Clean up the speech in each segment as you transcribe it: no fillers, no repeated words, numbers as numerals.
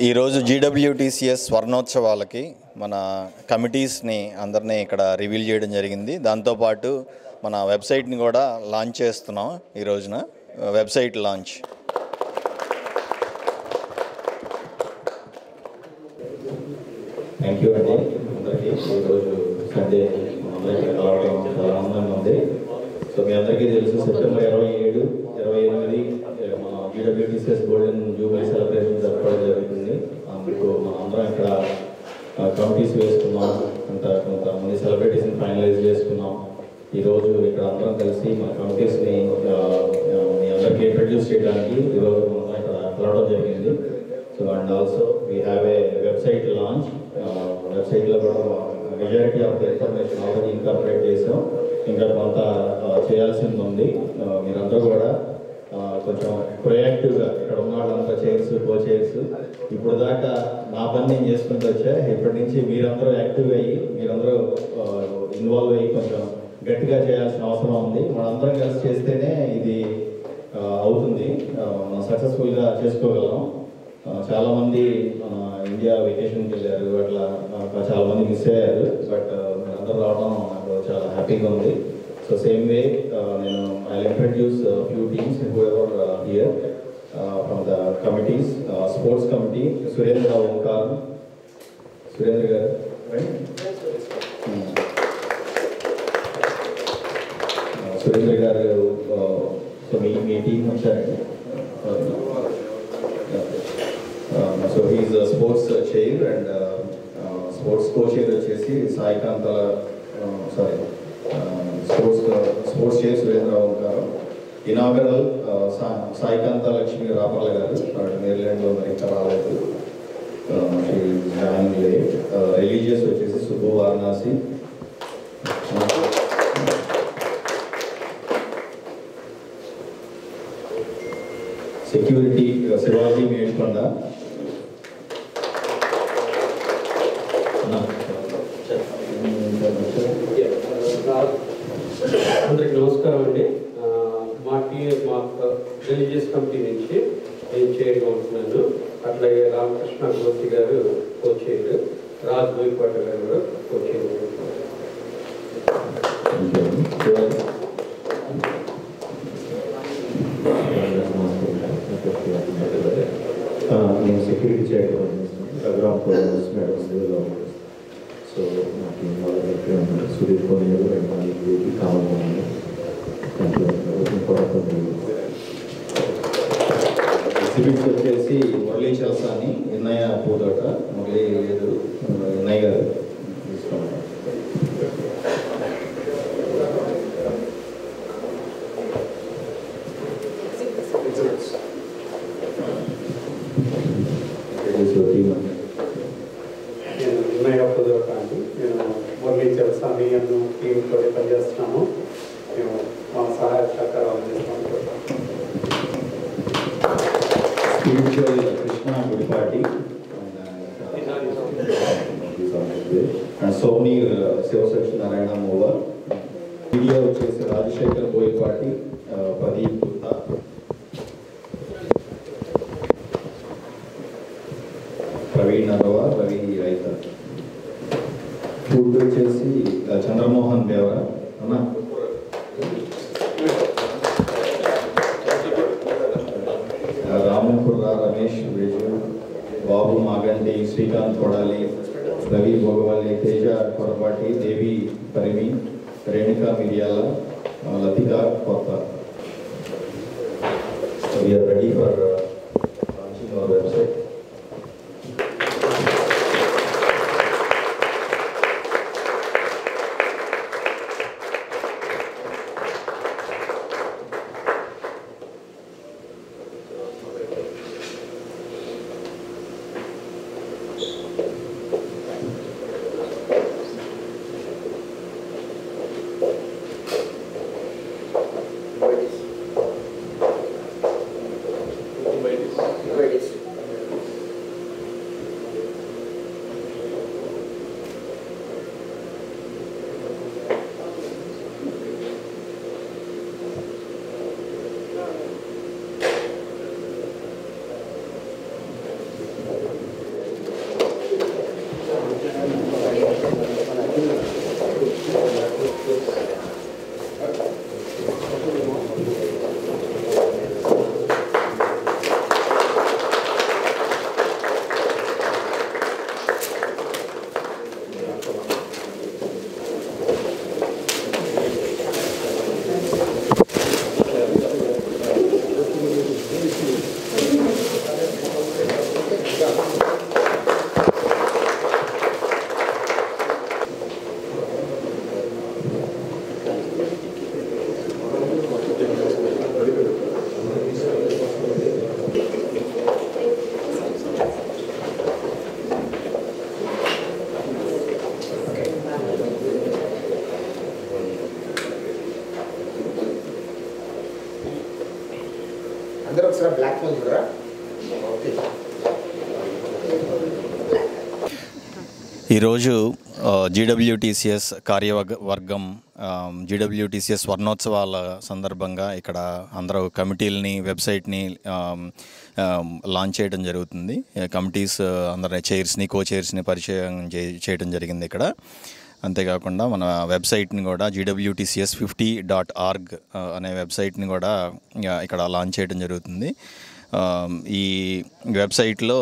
ఈరోజు జీడబ్ల్యూటీసీఎస్ స్వర్ణోత్సవాలకి మన కమిటీస్ని అందరినీ ఇక్కడ రివీల్ చేయడం జరిగింది. దాంతోపాటు మన వెబ్సైట్ని కూడా లాంచ్ చేస్తున్నాం. ఈ రోజున వెబ్సైట్ లాంచ్. థ్యాంక్ యూ అండి అందరికీ. ఈరోజు సండే అందరికీ కలవడం చాలా ఆనందంగా ఉంది. సో మీ అందరికీ తెలుసు, సెప్టెంబర్ 27, 28 మన జీడబ్ల్యూటీసీఎస్ గోల్డెన్ జూబ్లీ సెలబ్రేషన్ జరపడం జరుగుతుంది. అందుకు మనం అందరం ఇక్కడ కమిటీస్ వేసుకున్నాం, కొంతమంది సెలబ్రిటీస్ని ఫైనలైజ్ చేసుకున్నాం. ఈరోజు ఇక్కడ అందరం కలిసి మన కమిటీస్ని మీ అందరికీ ఇంట్రడ్యూస్ చేయడానికి ఈరోజు మనం ఇక్కడ కలవడం జరిగింది. So and also we have a website launch. వెబ్సైట్లో కూడా majority of the information already incorporate చేసాం. ఇంకా కొంత చేయాల్సింది ఉంది. మీరందరూ కూడా కొంచెం ప్రొయాక్టివ్గా ఇక్కడ ఉన్న వాళ్ళంతా చైర్స్, కో చైర్స్ ఇప్పుడు దాకా నా పని నేను చేసుకుంటూ వచ్చా. ఇప్పటి నుంచి మీరందరూ యాక్టివ్ అయ్యి, మీరందరూ ఇన్వాల్వ్ అయ్యి కొంచెం గట్టిగా చేయాల్సిన అవసరం ఉంది. మనందరం కలిసి చేస్తేనే ఇది అవుతుంది, మనం సక్సెస్ఫుల్గా చేసుకోగలం. చాలామంది ఇండియా వెకేషన్కి వెళ్ళారు, అట్లా చాలామంది మిస్ అయ్యారు. బట్ మీరందరూ రావడం నాకు చాలా హ్యాపీగా ఉంది. సో సేమ్ వే నేను I introduce few teams whoever here from the committees. Sports committee Surendra Omkar, Surendra గారు సురేంద్ర గారు. సో మీ టీం వచ్చారండి. So he is sports chair and sports co chair వచ్చేసి సాయికాంతల sports chair Surendra Omkar. Inaugural Saikantha Lakshmi Raparla గారు, మేర్లాండ్లో మరి ఇంకా రాలేదు. రిలీజియస్ వచ్చేసి సుబ్బు వారణాసి. సెక్యూరిటీ శివాజీ మేడ్కొండ. అందరికి నమస్కారం అండి. మా రిలీజియస్ కమిటీ నుంచి నేను చైర్గా ఉంటున్నాను. అట్లాగే రామకృష్ణ గోతి గారు కో చైర్, రాజ్ బోయపాట గారు కూడా కో చైర్. నేను సెక్యూరిటీ చేయడం రఘురామ్ పోలీస్ మేడం. సో నాకు వాళ్ళ సుధీర్ కొనియారు అండ్ వాళ్ళకి కావాలి. ఎగ్జిబిట్స్ వచ్చేసి మురళీ చల్సాని, ఎన్నయ్య పూదోట, మురళీ లేదు ఎన్నయ్య గారు తీసుకోండి. నేను మురళీ చల్సాని అను టీంతో పనిచేస్తున్నాము. మేము మా సహాయ సహకారాలు అందిస్తాము. స్పిరిచువల్ కృష్ణ గుడిపాటి అండ్ సోనీర్ శివసత్యనారాయణ మూవర్. మీడియా వచ్చేసి రాజశేఖర్ బోయపాటి, ప్రదీప్ గుప్తా. ప్రవీణ్ అరవ, రవి రైతర్. ఫుడ్ వచ్చేసి చంద్రమోహన్ దేవర అన్న. రామపుర్ర రమేష్ విజు, బాబు మాగంటి, శ్రీకాంత్ కొడాలి, రవి భోగవల్లి, తేజ కొరపాటి, దేవి పరిమి, రేణుకా మిర్యాల, లతిక కొత్త. We are ready for launching our website. అందరూ ఒకసారి బ్లాక్ ఫోన్ చూడరా. ఓకే. ఈరోజు జీడబ్ల్యూటీసీఎస్ కార్యవర్గం జీడబ్ల్యూటీసీఎస్ స్వర్ణోత్సవాల సందర్భంగా ఇక్కడ అందరూ కమిటీలని వెబ్సైట్ని లాంచ్ చేయడం జరుగుతుంది. కమిటీస్ అందరి చైర్స్ని కో చైర్స్ని పరిచయం చేయడం జరిగింది ఇక్కడ. అంతేకాకుండా మన వెబ్సైట్ని కూడా GWTCS50.org అనే వెబ్సైట్ని కూడా ఇక్కడ లాంచ్ చేయడం జరుగుతుంది. ఈ వెబ్సైట్లో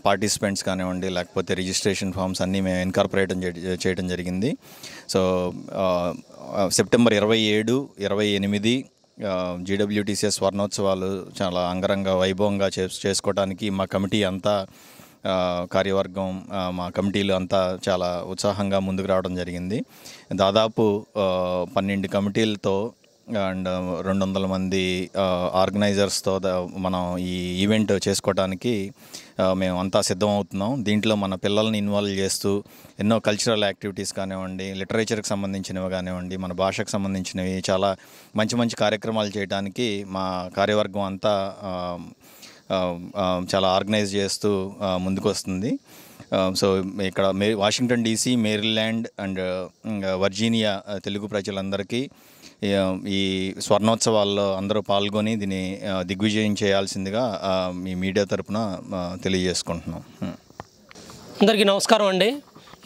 పార్టిసిపెంట్స్ కానివ్వండి, లేకపోతే రిజిస్ట్రేషన్ ఫామ్స్ అన్నీ మేము ఇన్కార్పొరేట్ చేయడం జరిగింది. సో సెప్టెంబర్ 27, 28 GWTCS స్వర్ణోత్సవాలు చాలా అంగరంగ వైభవంగా చేసుకోవడానికి మా కమిటీ అంతా కార్యవర్గం మా కమిటీలు అంతా చాలా ఉత్సాహంగా ముందుకు రావడం జరిగింది. దాదాపు 12 కమిటీలతో అండ్ 200 మంది ఆర్గనైజర్స్తో మనం ఈ ఈవెంట్ చేసుకోవడానికి మేము అంతా సిద్ధమవుతున్నాం. దీంట్లో మన పిల్లల్ని ఇన్వాల్వ్ చేస్తూ ఎన్నో కల్చరల్ యాక్టివిటీస్ కానివ్వండి, లిటరేచర్కి సంబంధించినవి కానివ్వండి, మన భాషకు సంబంధించినవి చాలా మంచి మంచి కార్యక్రమాలు చేయడానికి మా కార్యవర్గం అంతా చాలా ఆర్గనైజ్ చేస్తూ ముందుకు వస్తుంది. సో ఇక్కడ Washington DC, Maryland and Virginia Telugu ప్రజలందరికీ ఈ స్వర్ణోత్సవాల్లో అందరూ పాల్గొని దీన్ని దిగ్విజయం చేయాల్సిందిగా మీ మీడియా తరపున తెలియజేసుకుంటున్నాం. అందరికీ నమస్కారం అండి.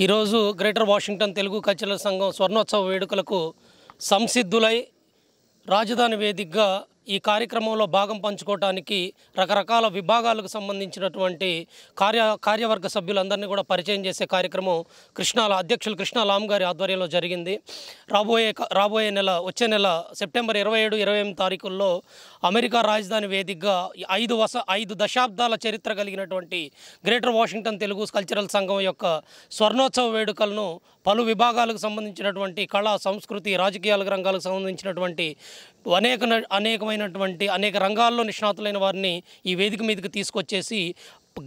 ఈరోజు గ్రేటర్ వాషింగ్టన్ తెలుగు కల్చరల్ సంఘం స్వర్ణోత్సవ వేడుకలకు సంసిద్ధులై రాజధాని వేదికగా ఈ కార్యక్రమంలో భాగం పంచుకోవడానికి రకరకాల విభాగాలకు సంబంధించినటువంటి కార్యవర్గ సభ్యులందరినీ కూడా పరిచయం చేసే కార్యక్రమం అధ్యక్షులు కృష్ణా లామ్ గారి ఆధ్వర్యంలో జరిగింది. వచ్చే నెల సెప్టెంబర్ 27, 28 తారీఖుల్లో అమెరికా రాజధాని వేదికగా 5 దశాబ్దాల చరిత్ర కలిగినటువంటి గ్రేటర్ వాషింగ్టన్ తెలుగు కల్చరల్ సంఘం యొక్క స్వర్ణోత్సవ వేడుకలను పలు విభాగాలకు సంబంధించినటువంటి కళా, సంస్కృతి, రాజకీయాల రంగాలకు సంబంధించినటువంటి అనేక రంగాల్లో నిష్ణాతులైన వారిని ఈ వేదిక మీదకి తీసుకొచ్చేసి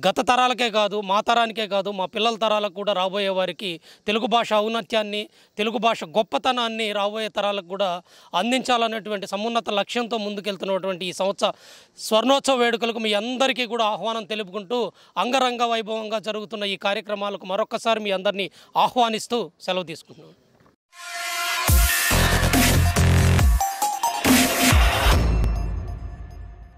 గత తరాలకే కాదు, మా తరానికే కాదు, మా పిల్లల తరాలకు కూడా రాబోయే వారికి తెలుగు భాష ఔన్నత్యాన్ని, తెలుగు భాష గొప్పతనాన్ని రాబోయే తరాలకు కూడా అందించాలనేటువంటి సమున్నత లక్ష్యంతో ముందుకెళ్తున్నటువంటి ఈ స్వర్ణోత్సవ వేడుకలకు మీ అందరికీ కూడా ఆహ్వానం తెలుపుకుంటూ అంగరంగ వైభవంగా జరుగుతున్న ఈ కార్యక్రమాలకు మరొక్కసారి మీ అందరినీ ఆహ్వానిస్తూ సెలవు తీసుకుంటున్నాను.